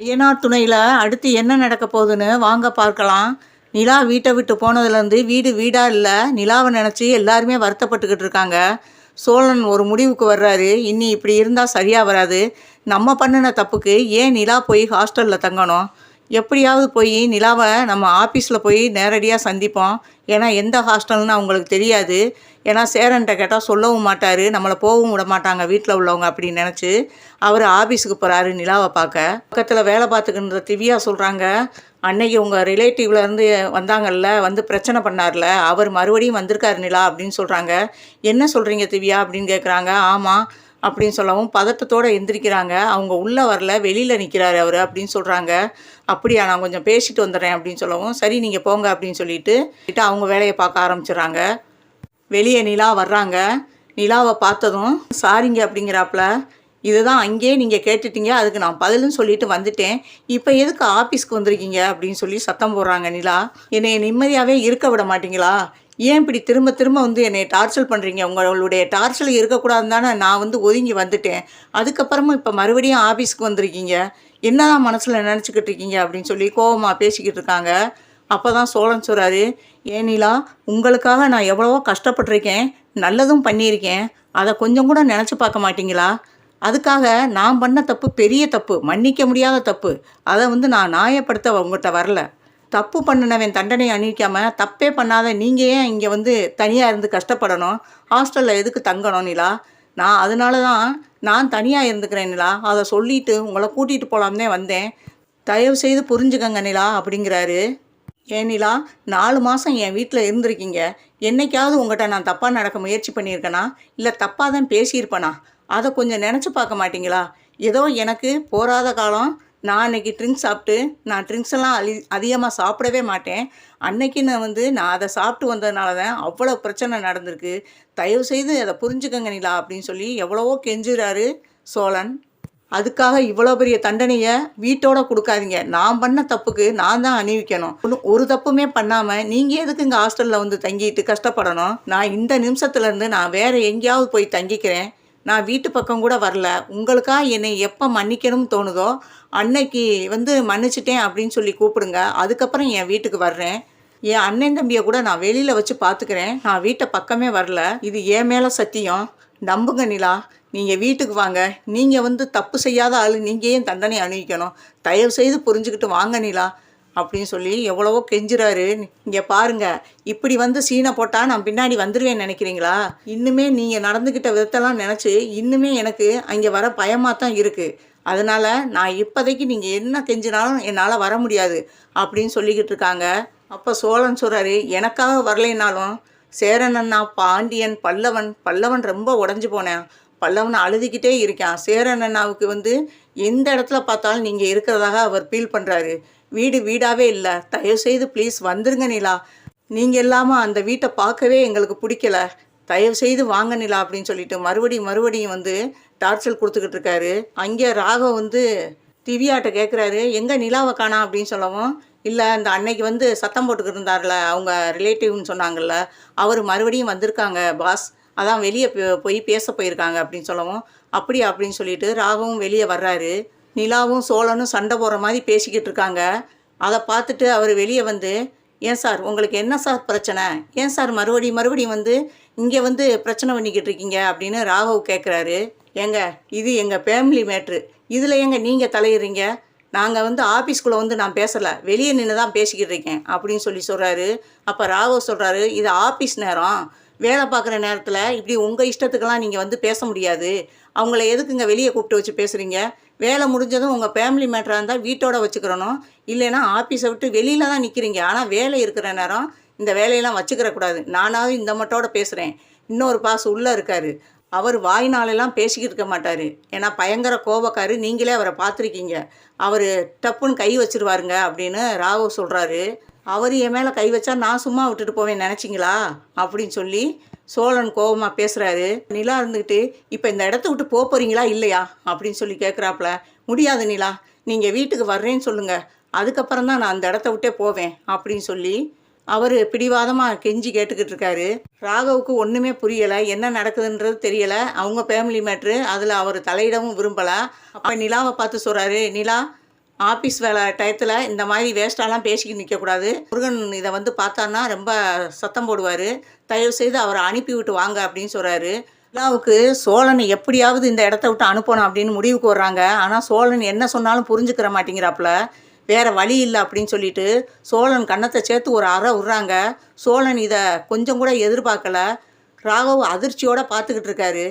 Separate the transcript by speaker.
Speaker 1: ஐயனார் துணையில அடுத்து என்ன நடக்க போகுதுன்னு வாங்க பார்க்கலாம். நிலா வீட்டை விட்டு போனதுலேருந்து வீடு வீடாக இல்லை, நிலாவை நினச்சி எல்லாருமே வருத்தப்பட்டுக்கிட்டு இருக்காங்க. சோழன் ஒரு முடிவுக்கு வர்றாரு, இனி இப்படி இருந்தால் சரியாக வராது. நம்ம பண்ணின தப்புக்கு ஏன் நிலா போய் ஹாஸ்டலில் தங்கணும்? எப்படியாவது போய் நிலாவை நம்ம ஆஃபீஸில் போய் நேரடியாக சந்திப்போம். ஏன்னா எந்த ஹாஸ்டல்னு அவங்களுக்கு தெரியாது. ஏன்னா சேரன்ட்ட கேட்டால் சொல்லவும் மாட்டார், நம்மளை போகவும் விட மாட்டாங்க வீட்டில் உள்ளவங்க அப்படின்னு நினச்சி அவர் ஆஃபீஸுக்கு போகிறாரு நிலாவை பார்க்க. பக்கத்தில் வேலை பார்த்துக்கின்ற திவ்யா சொல்கிறாங்க, அன்னைக்கு உங்கள் ரிலேட்டிவ்லேருந்து வந்தாங்கல்ல, வந்து பிரச்சனை பண்ணார்ல, அவர் மறுபடியும் வந்திருக்காரு நிலா அப்படின்னு சொல்கிறாங்க. என்ன சொல்கிறீங்க திவ்யா அப்படின்னு கேட்குறாங்க. ஆமாம் அப்படின்னு சொல்லவும் பதட்டத்தோடு எந்திரிக்கிறாங்க. அவங்க உள்ளே வரல, வெளியில் நிற்கிறாரு அவர் அப்படின்னு சொல்கிறாங்க. அப்படியா, நான் கொஞ்சம் பேசிட்டு வந்துடுறேன் அப்படின்னு சொல்லவும், சரி நீங்கள் போங்க அப்படின்னு சொல்லிட்டு அவங்க வேலையை பார்க்க ஆரம்பிச்சிடுறாங்க. வெளியே நிலா வர்றாங்க. நிலாவை பார்த்ததும் சாரிங்க அப்படிங்கிறாப்புல. இதுதான் அங்கேயே நீங்கள் கேட்டுட்டீங்க, அதுக்கு நான் பதிலும் சொல்லிட்டு வந்துட்டேன், இப்போ எதுக்கு ஆஃபீஸ்க்கு வந்திருக்கீங்க அப்படின்னு சொல்லி சத்தம் போடுறாங்க நிலா. என்னை நிம்மதியாகவே இருக்க விட மாட்டீங்களா? ஏன் இப்படி திரும்ப திரும்ப வந்து என்னை டார்ச்சர் பண்ணுறீங்க? உங்களுடைய டார்ச்சர் இருக்கக்கூடாதுன்னு தானே நான் வந்து ஒதுங்கி வந்துட்டேன். அதுக்கப்புறமும் இப்போ மறுபடியும் ஆஃபீஸ்க்கு வந்திருக்கீங்க, என்னதான் மனசில் நினச்சிக்கிட்டு இருக்கீங்க அப்படின்னு சொல்லி கோவமாக பேசிக்கிட்டு இருக்காங்க. அப்போ தான் சோழன் சொல்கிறாரு, ஏன் நிலா, உங்களுக்காக நான் எவ்வளவோ கஷ்டப்பட்டிருக்கேன், நல்லதும் பண்ணியிருக்கேன், அதை கொஞ்சம் கூட நினச்சி பார்க்க மாட்டீங்களா? அதுக்காக நான் பண்ண தப்பு பெரிய தப்பு, மன்னிக்க முடியாத தப்பு. அதை வந்து நான் நியாயப்படுத்த உங்கள்கிட்ட வரல. தப்பு பண்ணினவன் தண்டனை அணிவிக்காமல் தப்பே பண்ணாத நீங்கள் ஏன் இங்கே வந்து தனியாக இருந்து கஷ்டப்படணும்? ஹாஸ்டலில் எதுக்கு தங்கணும் நிலா? நான் அதனால தான் நான் தனியாக இருந்துக்கிறேன் நிலா. அதை சொல்லிவிட்டு உங்களை கூட்டிகிட்டு போகலாம்னே வந்தேன். தயவு செய்து புரிஞ்சுக்கங்க நிலா அப்படிங்கிறாரு. ஏன் நிலா, 4 மாதம் என் வீட்டில் இருந்திருக்கீங்க, என்னைக்காவது உங்கள்கிட்ட நான் தப்பாக நடக்க முயற்சி பண்ணியிருக்கேனா? இல்லை தப்பாக தான் பேசியிருப்பேனா? அதை கொஞ்சம் நினச்சி பார்க்க மாட்டிங்களா? ஏதோ எனக்கு போராத காலம், நான் அன்றைக்கி ட்ரிங்க்ஸ் சாப்பிட்டு, நான் ட்ரிங்க்ஸ் எல்லாம் அதிகமாக சாப்பிடவே மாட்டேன், அன்னைக்கு நான் அதை சாப்பிட்டு வந்ததுனால தான் அவ்வளோ பிரச்சனை நடந்திருக்கு. தயவுசெய்து அதை புரிஞ்சுக்கங்க நிலா அப்படின்னு சொல்லி எவ்வளவோ கெஞ்சுறாரு சோழன். அதுக்காக இவ்வளோ பெரிய தண்டனையை வீட்டோட கொடுக்காதீங்க. நான் பண்ண தப்புக்கு நான் தான் அணிவிக்கணும். ஒரு தப்புமே பண்ணாமல் நீங்கள் எதுக்கு இங்கே ஹாஸ்டலில் வந்து தங்கிட்டு கஷ்டப்படணும்? நான் இந்த நிமிஷத்துலேருந்து நான் வேறு எங்கேயாவது போய் தங்கிக்கிறேன். நான் வீட்டு பக்கம் கூட வரல. உங்களுக்காக என்னை எப்போ மன்னிக்கணும்னு தோணுதோ அன்னைக்கு வந்து மன்னிச்சிட்டேன் அப்படின்னு சொல்லி கூப்பிடுங்க. அதுக்கப்புறம் என் வீட்டுக்கு வர்றேன். என் அண்ணன் தம்பியை கூட நான் வெளியில் வச்சு பார்த்துக்கிறேன். நான் வீட்டை பக்கமே வரல. இது என் மேலே சத்தியம். நம்புங்க நிலா. நீங்கள் வீட்டுக்கு வாங்க. நீங்கள் வந்து தப்பு செய்யாத ஆள், நீங்கள் ஏன் தண்டனை அணிவிக்கணும்? தயவு செய்து புரிஞ்சுக்கிட்டு வாங்க நிலா அப்படின்னு சொல்லி எவ்வளவோ கெஞ்சுறாரு. இங்கே பாருங்கள், இப்படி வந்து சீனை போட்டால் நான் பின்னாடி வந்துடுவேன்னு நினைக்கிறீங்களா? இன்னுமே நீங்கள் நடந்துக்கிட்ட விதத்தெல்லாம் நினச்சி இன்னுமே எனக்கு அங்கே வர பயமாக தான் இருக்குது. அதனால் நான் இப்போதைக்கு நீங்கள் என்ன கெஞ்சினாலும் என்னால் வர முடியாது அப்படின்னு சொல்லிக்கிட்டு இருக்காங்க. அப்போ சோழன் சொல்கிறாரு, எனக்காக வரலைனாலும் சேரன் அண்ணா, பாண்டியன், பல்லவன் ரொம்ப உடஞ்சி போனேன். பல்லவன் அழுதுகிட்டே இருக்கான். சேரன் அண்ணாவுக்கு வந்து எந்த இடத்துல பார்த்தாலும் நீங்கள் இருக்கிறதாக அவர் ஃபீல் பண்ணுறாரு. வீடு வீடாகவே இல்லை. தயவுசெய்து ப்ளீஸ் வந்துருங்க நிலா. நீங்கள் இல்லாமல் அந்த வீட்டை பார்க்கவே எங்களுக்கு பிடிக்கல. தயவுசெய்து வாங்க நிலா அப்படின்னு சொல்லிட்டு மறுபடியும் வந்து டார்ச்சர் கொடுத்துக்கிட்டு இருக்காரு. அங்கே ராகவ் வந்து திவ்யாட்ட கேட்குறாரு, எங்கே நிலாவை காணா அப்படின்னு சொல்லவும், இல்லை இந்த அன்னைக்கு வந்து சத்தம் போட்டுக்கிட்டு இருந்தார்ல அவங்க ரிலேட்டிவ்னு சொன்னாங்கல்ல, அவர் மறுபடியும் வந்திருக்காங்க பாஸ், அதான் வெளியே போய் பேச போயிருக்காங்க அப்படின்னு சொல்லவும், அப்படியா அப்படின்னு சொல்லிட்டு ராகவும் வெளியே வர்றாரு. நிலாவும் சோழனும் சண்டை போடுற மாதிரி பேசிக்கிட்டு இருக்காங்க. அதை பார்த்துட்டு அவர் வெளியே வந்து, ஏன் சார் உங்களுக்கு என்ன சார் பிரச்சனை? ஏன் சார் மறுபடியும் வந்து இங்கே வந்து பிரச்சனை பண்ணிக்கிட்டு இருக்கீங்க அப்படின்னு ராகவ் கேட்குறாரு. ஏங்க, இது எங்கள் ஃபேமிலி மேட்ரு, இதில் ஏங்க நீங்கள் தலையிடுறீங்க? நாங்கள் வந்து ஆஃபீஸ்குள்ளே வந்து நான் பேசலை, வெளியே நின்று தான் பேசிக்கிட்டு இருக்கேன் அப்படின்னு சொல்கிறாரு. அப்போ ராகவ் சொல்கிறாரு, இது ஆஃபீஸ் நேரம், வேலை பார்க்குற நேரத்தில் இப்படி உங்கள் இஷ்டத்துக்கெல்லாம் நீங்கள் வந்து பேச முடியாது. அவங்கள எதுக்குங்க வெளியே கூப்பிட்டு வச்சு பேசுகிறீங்க? வேலை முடிஞ்சதும் உங்கள் ஃபேமிலி மேட்டராக இருந்தால் வீட்டோட வச்சுக்கிறணும், இல்லைன்னா ஆஃபீஸை விட்டு வெளியில் தான் நிற்கிறீங்க. ஆனால் வேலை இருக்கிற நேரம் இந்த வேலையெல்லாம் வச்சுக்கிறக்கூடாது. நானாவது இந்த மட்டோட பேசுகிறேன். இன்னொரு பாஸ் உள்ளே இருக்கார், அவர் வாய்னாலெல்லாம் பேசிக்கிட்டு இருக்க மாட்டார். ஏன்னா பயங்கர கோபக்காரு, நீங்களே அவரை பார்த்துருக்கீங்க. அவர் டப்புன்னு கை வச்சிருவாருங்க அப்படின்னு ராகவ் சொல்கிறாரு. அவர் என் மேலே கை வச்சா நான் சும்மா விட்டுட்டு போவேன் நினச்சிங்களா அப்படின்னு சொல்லி சோழன் கோபமாக பேசுகிறாரு. நிலா இருந்துக்கிட்டு, இப்போ இந்த இடத்த விட்டு போகிறீங்களா இல்லையா அப்படின்னு சொல்லி கேட்குறாப்புல. முடியாது நிலா, நீங்கள் வீட்டுக்கு வர்றேன்னு சொல்லுங்கள், அதுக்கப்புறம் தான் நான் அந்த இடத்த விட்டே போவேன் அப்படின்னு சொல்லி அவர் பிடிவாதமாக கெஞ்சி கேட்டுக்கிட்டு இருக்காரு. ராகவுக்கு ஒன்றுமே புரியலை, என்ன நடக்குதுன்றது தெரியலை. அவங்க ஃபேமிலி மேட்ரு, அதில் அவர் தலையிடவும் விரும்பலை. அப்போ நிலாவை பார்த்து சொல்கிறாரு, நிலா ஆஃபீஸ் வேலை டயத்தில் இந்த மாதிரி வேஸ்ட்டாலாம் பேசிக்கிட்டு நிற்கக்கூடாது. முருகன் இதை வந்து பார்த்தாருன்னா ரொம்ப சத்தம் போடுவார். தயவுசெய்து அவரை அனுப்பி விட்டு வாங்க அப்படின்னு சொல்கிறாரு. நிலாவுக்கு சோழனை எப்படியாவது இந்த இடத்த விட்டு அனுப்பணும் அப்படின்னு முடிவுக்கு வர்றாங்க. ஆனால் சோழன் என்ன சொன்னாலும் புரிஞ்சுக்கிற மாட்டேங்கிறாப்புல. வேறு வழி இல்லை அப்படின்னு சொல்லிட்டு சோழன் கன்னத்தை சேர்த்து ஒரு அறை விட்றாங்க. சோழன் இதை கொஞ்சம் கூட எதிர்பார்க்கல. ராகவ் அதிர்ச்சியோடு பார்த்துக்கிட்டு இருக்காரு.